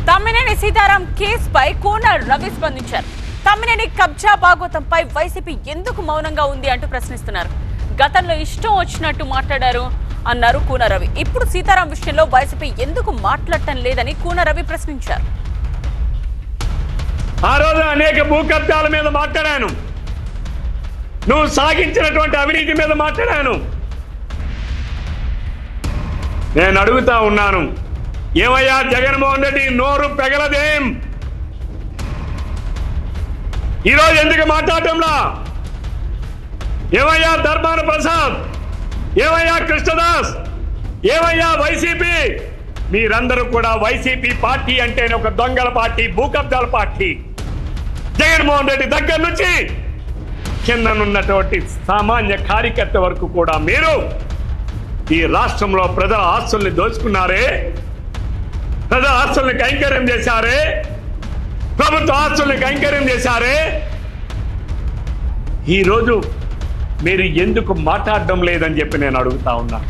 తమ్మినేని సీతారాం కేసుపై కూన రవి స్పందించారు. తమ్మినేని కబ్జా భాగవతంపై వైసీపీ ఎందుకు మౌనంగా ఉంది అంటూ ప్రశ్నిస్తున్నారు. గతంలో ఇష్టం వచ్చినట్టు మాట్లాడారు అన్నారు కూన రవి. ఇప్పుడు సీతారాం విషయంలో వైసీపీ ఎందుకు మాట్లాడటం లేదని కూన రవి ప్రశ్నించారు. ఆ రోజు అనేక భూ కబ్జాల మీద మాట్లాడాను, నువ్వు సాగించినటువంటి అవినీతి మీద మాట్లాడాను. నేను అడుగుతా ఉన్నాను, ఏమయ్యా జగన్మోహన్ రెడ్డి నోరు పెగలదేం? ఈరోజు ఎందుకు మాట్లాడటంలా? ఏమయ్యా ధర్మాన ప్రసాద్, ఏమయ్యా కృష్ణదాస్, ఏమయ్యా వైసీపీ? మీరందరూ కూడా వైసీపీ పార్టీ అంటే ఒక దొంగల పార్టీ, భూకబ్జాల పార్టీ. జగన్మోహన్ రెడ్డి దగ్గర నుంచి కిందనున్నటువంటి సామాన్య కార్యకర్త వరకు కూడా మీరు ఈ రాష్ట్రంలో ప్రజల ఆస్తుల్ని దోచుకున్నారే, ప్రజల ఆస్తుల్ని కైంకర్యం చేశారే, ప్రభుత్వ ఆస్తుల్ని కైంకర్యం చేశారే. ఈరోజు మీరు ఎందుకు మాట్లాడడం లేదని చెప్పి నేను అడుగుతా ఉన్నా.